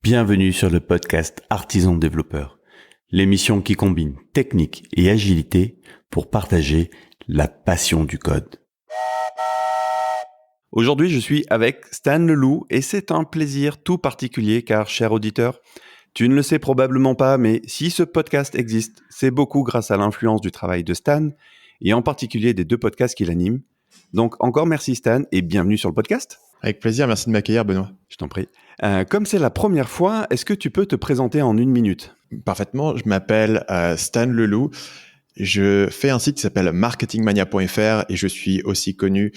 Bienvenue sur le podcast Artisan Développeur, l'émission qui combine technique et agilité pour partager la passion du code. Aujourd'hui, je suis avec Stan Leloup et c'est un plaisir tout particulier car, cher auditeur, tu ne le sais probablement pas, mais si ce podcast existe, c'est beaucoup grâce à l'influence du travail de Stan et en particulier des deux podcasts qu'il anime. Donc encore merci Stan et bienvenue sur le podcast. Avec plaisir, merci de m'accueillir Benoît. Je t'en prie. Comme c'est la première fois, est-ce que tu peux te présenter en 1 minute ? Parfaitement, je m'appelle Stan Leloup. Je fais un site qui s'appelle marketingmania.fr et je suis aussi connu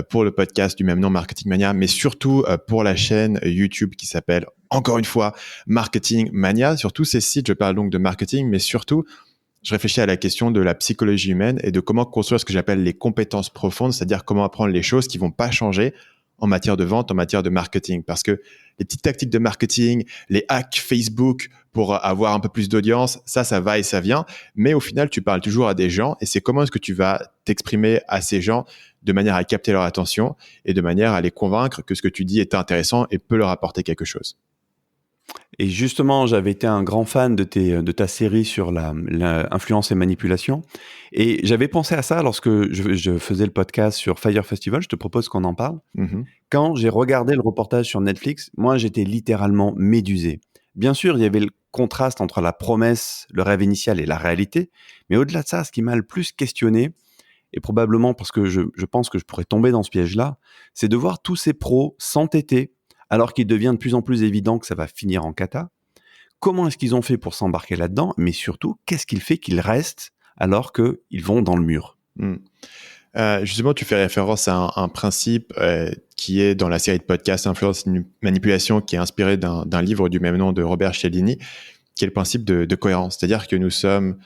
pour le podcast du même nom, Marketing Mania, mais surtout pour la chaîne YouTube qui s'appelle, encore une fois, Marketing Mania. Sur tous ces sites, je parle donc de marketing, mais surtout, je réfléchis à la question de la psychologie humaine et de comment construire ce que j'appelle les compétences profondes, c'est-à-dire comment apprendre les choses qui vont pas changer en matière de vente, en matière de marketing. Parce que les petites tactiques de marketing, les hacks Facebook pour avoir un peu plus d'audience, ça va et ça vient. Mais au final, tu parles toujours à des gens et c'est comment est-ce que tu vas t'exprimer à ces gens de manière à capter leur attention et de manière à les convaincre que ce que tu dis est intéressant et peut leur apporter quelque chose. Et justement, j'avais été un grand fan de ta série sur l'influence et manipulation. Et j'avais pensé à ça lorsque je faisais le podcast sur Fire Festival. Je te propose qu'on en parle. Mm-hmm. Quand j'ai regardé le reportage sur Netflix, moi, j'étais littéralement médusé. Bien sûr, il y avait le contraste entre la promesse, le rêve initial et la réalité. Mais au-delà de ça, ce qui m'a le plus questionné, et probablement parce que je pense que je pourrais tomber dans ce piège-là, c'est de voir tous ces pros s'entêter alors qu'il devient de plus en plus évident que ça va finir en cata. Comment est-ce qu'ils ont fait pour s'embarquer là-dedans ? Mais surtout, qu'est-ce qu'il fait qu'ils restent alors qu'ils vont dans le mur ? Justement, tu fais référence à un principe qui est dans la série de podcasts Influence et Manipulation, qui est inspiré d'un livre du même nom de Robert Cialdini, qui est le principe de cohérence. C'est-à-dire que nous sommes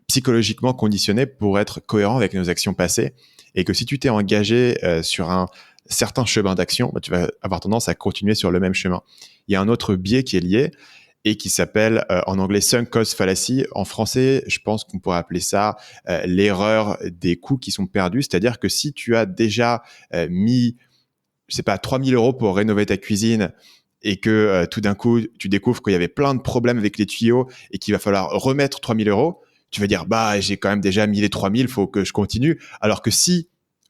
psychologiquement conditionnés pour être cohérents avec nos actions passées et que si tu t'es engagé sur un certain chemin d'action, tu vas avoir tendance à continuer sur le même chemin. Il y a un autre biais qui est lié et qui s'appelle en anglais sunk cost fallacy. En français, je pense qu'on pourrait appeler ça l'erreur des coûts qui sont perdus. C'est-à-dire que si tu as déjà mis, 3 000 € pour rénover ta cuisine et que tout d'un coup, tu découvres qu'il y avait plein de problèmes avec les tuyaux et qu'il va falloir remettre 3 000 €, tu vas dire, j'ai quand même déjà mis les 3 000, il faut que je continue. Alors que si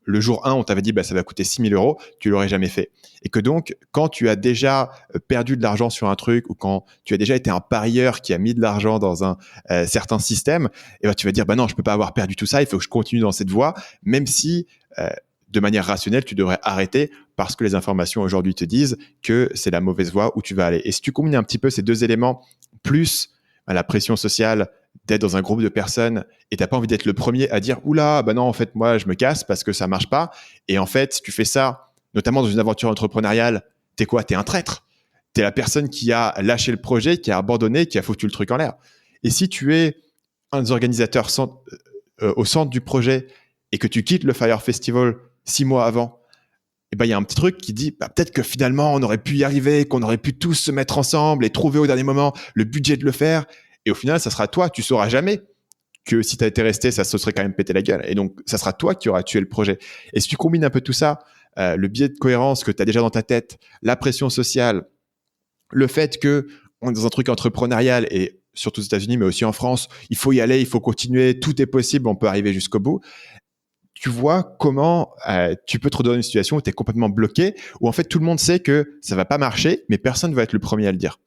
le jour 1, on t'avait dit, ça va coûter 6 000 €, tu l'aurais jamais fait. Et que donc, quand tu as déjà perdu de l'argent sur un truc ou quand tu as déjà été un parieur qui a mis de l'argent dans un certain système, tu vas dire, non, je peux pas avoir perdu tout ça, il faut que je continue dans cette voie, même si, de manière rationnelle, tu devrais arrêter parce que les informations aujourd'hui te disent que c'est la mauvaise voie où tu vas aller. Et si tu combines un petit peu ces deux éléments, plus la pression sociale d'être dans un groupe de personnes et t'as pas envie d'être le premier à dire oula, non, en fait, moi, je me casse parce que ça marche pas. Et en fait, tu fais ça, notamment dans une aventure entrepreneuriale, t'es quoi ? T'es un traître. T'es la personne qui a lâché le projet, qui a abandonné, qui a foutu le truc en l'air. Et si tu es un des organisateurs au centre du projet et que tu quittes le Fire Festival 6 mois avant, il y a un petit truc qui dit peut-être que finalement, on aurait pu y arriver, qu'on aurait pu tous se mettre ensemble et trouver au dernier moment le budget de le faire. Et au final, ça sera toi. Tu sauras jamais que si tu as été resté, ça se serait quand même pété la gueule. Et donc, ça sera toi qui auras tué le projet. Et si tu combines un peu tout ça, le biais de cohérence que tu as déjà dans ta tête, la pression sociale, le fait que on est dans un truc entrepreneurial et surtout aux États-Unis, mais aussi en France, il faut y aller, il faut continuer, tout est possible, on peut arriver jusqu'au bout. Tu vois comment tu peux te retrouver dans une situation où tu es complètement bloqué, où en fait tout le monde sait que ça va pas marcher, mais personne ne va être le premier à le dire.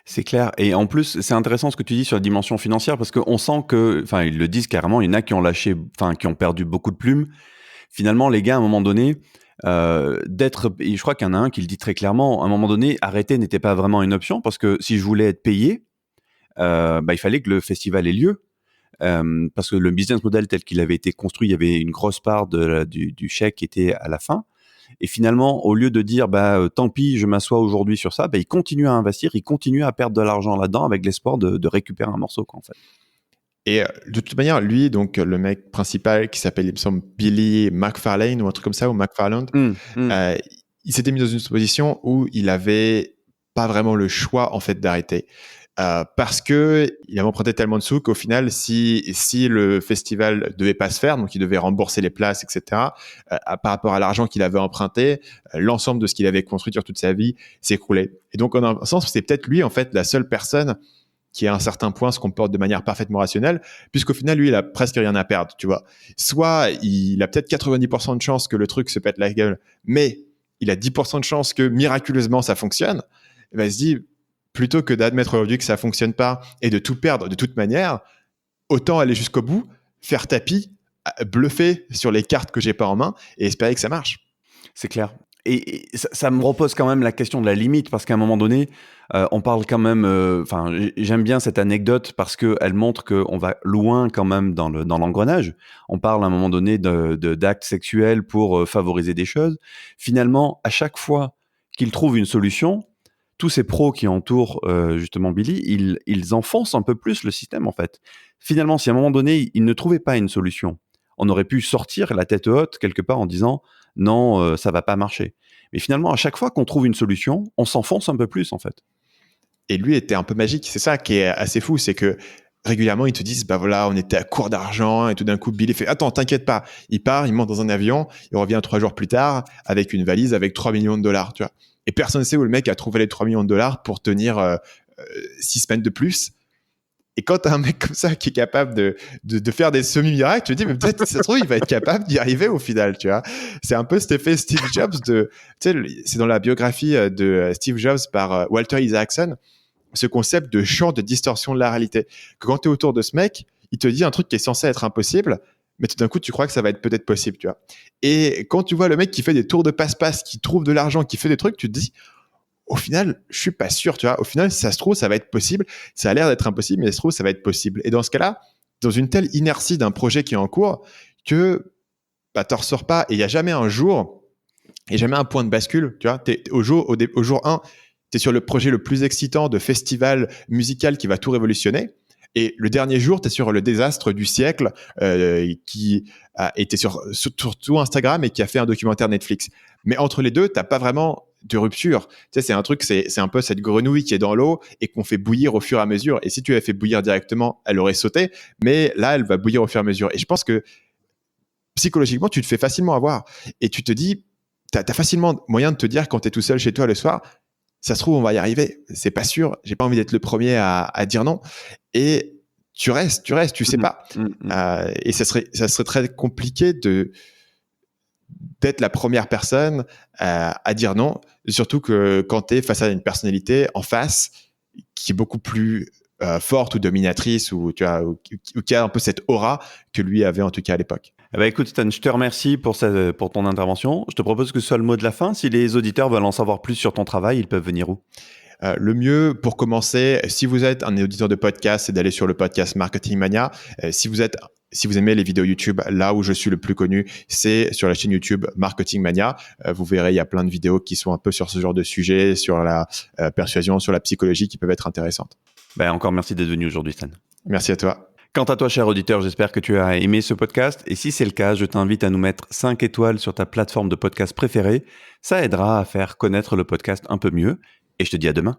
C'est clair. Et en plus, c'est intéressant ce que tu dis sur la dimension financière parce qu'on sent que, ils le disent carrément, il y en a qui ont perdu beaucoup de plumes. Finalement, les gars, à un moment donné, et je crois qu'il y en a un qui le dit très clairement, à un moment donné, arrêter n'était pas vraiment une option parce que si je voulais être payé, il fallait que le festival ait lieu. Parce que le business model tel qu'il avait été construit, il y avait une grosse part du chèque qui était à la fin. Et finalement, au lieu de dire tant pis, je m'assois aujourd'hui sur ça, il continue à investir, il continue à perdre de l'argent là-dedans avec l'espoir de récupérer un morceau, en fait. Et de toute manière, lui, donc le mec principal qui s'appelle, il me semble, Billy McFarlane ou un truc comme ça, ou McFarland, il s'était mis dans une position où il avait pas vraiment le choix en fait d'arrêter. parce que il avait emprunté tellement de sous qu'au final, si le festival devait pas se faire, donc il devait rembourser les places, etc., par rapport à l'argent qu'il avait emprunté, l'ensemble de ce qu'il avait construit sur toute sa vie s'écroulait. Et donc, en un sens, c'est peut-être lui, en fait, la seule personne qui à un certain point se comporte de manière parfaitement rationnelle, puisqu'au final, lui, il a presque rien à perdre, tu vois. Soit il a peut-être 90% de chances que le truc se pète la gueule, mais il a 10% de chances que miraculeusement ça fonctionne. Il va se dire, plutôt que d'admettre aujourd'hui que ça fonctionne pas et de tout perdre de toute manière, autant aller jusqu'au bout, faire tapis, bluffer sur les cartes que j'ai pas en main et espérer que ça marche. C'est clair. Et ça me repose quand même la question de la limite, parce qu'à un moment donné, on parle quand même. Enfin, j'aime bien cette anecdote parce qu'elle montre qu'on va loin quand même dans l'engrenage. On parle à un moment donné d'actes sexuels pour favoriser des choses. Finalement, à chaque fois qu'il trouve une solution, tous ces pros qui entourent justement Billy, ils enfoncent un peu plus le système en fait. Finalement, si à un moment donné, il ne trouvait pas une solution, on aurait pu sortir la tête haute quelque part en disant non, ça va pas marcher. Mais finalement, à chaque fois qu'on trouve une solution, on s'enfonce un peu plus en fait. Et lui était un peu magique. C'est ça qui est assez fou, c'est que régulièrement, ils te disent, bah voilà, on était à court d'argent, et tout d'un coup, Billy fait, attends, t'inquiète pas. Il part, il monte dans un avion, il revient 3 jours plus tard avec une valise avec 3 millions de dollars, tu vois. Et personne ne sait où le mec a trouvé les 3 millions de dollars pour tenir 6 semaines de plus. Et quand t'as un mec comme ça qui est capable de faire des semi-miracles, tu te dis, mais peut-être, si ça se trouve, il va être capable d'y arriver au final, tu vois. C'est un peu cet effet Steve Jobs tu sais, c'est dans la biographie de Steve Jobs par Walter Isaacson, ce concept de champ de distorsion de la réalité. Que quand tu es autour de ce mec, il te dit un truc qui est censé être impossible, mais tout d'un coup, tu crois que ça va être peut-être possible, tu vois. Et quand tu vois le mec qui fait des tours de passe-passe, qui trouve de l'argent, qui fait des trucs, tu te dis, au final, je suis pas sûr, tu vois. Au final, si ça se trouve, ça va être possible. Ça a l'air d'être impossible, mais ça se trouve, ça va être possible. Et dans ce cas-là, dans une telle inertie d'un projet qui est en cours, que bah, t'en ressors pas. Et il n'y a jamais un jour, et jamais un point de bascule, tu vois. Au jour 1, tu es sur le projet le plus excitant de festival musical qui va tout révolutionner. Et le dernier jour, tu es sur le désastre du siècle qui a été sur tout Instagram et qui a fait un documentaire Netflix. Mais entre les deux, tu n'as pas vraiment de rupture. Tu sais, c'est un truc, c'est un peu cette grenouille qui est dans l'eau et qu'on fait bouillir au fur et à mesure. Et si tu l'avais fait bouillir directement, elle aurait sauté. Mais là, elle va bouillir au fur et à mesure. Et je pense que psychologiquement, tu te fais facilement avoir. Et tu te dis, tu as facilement moyen de te dire quand tu es tout seul chez toi le soir, ça se trouve, on va y arriver. C'est pas sûr. J'ai pas envie d'être le premier à dire non. Et tu restes, tu sais pas. Et ça serait très compliqué d'être la première personne à dire non. Surtout que quand tu es face à une personnalité en face qui est beaucoup plus forte ou dominatrice ou qui a un peu cette aura que lui avait en tout cas à l'époque. Eh ben, écoute Stan, je te remercie pour ton intervention. Je te propose que ce soit le mot de la fin. Si les auditeurs veulent en savoir plus sur ton travail, ils peuvent venir où ? Le mieux pour commencer, si vous êtes un auditeur de podcast, c'est d'aller sur le podcast Marketing Mania. Si vous aimez les vidéos YouTube, là où je suis le plus connu, c'est sur la chaîne YouTube Marketing Mania. Vous verrez, il y a plein de vidéos qui sont un peu sur ce genre de sujet, sur la persuasion, sur la psychologie qui peuvent être intéressantes. Ben, encore merci d'être venu aujourd'hui, Stan. Merci à toi. Quant à toi, cher auditeur, j'espère que tu as aimé ce podcast. Et si c'est le cas, je t'invite à nous mettre 5 étoiles sur ta plateforme de podcast préférée. Ça aidera à faire connaître le podcast un peu mieux. Et je te dis à demain.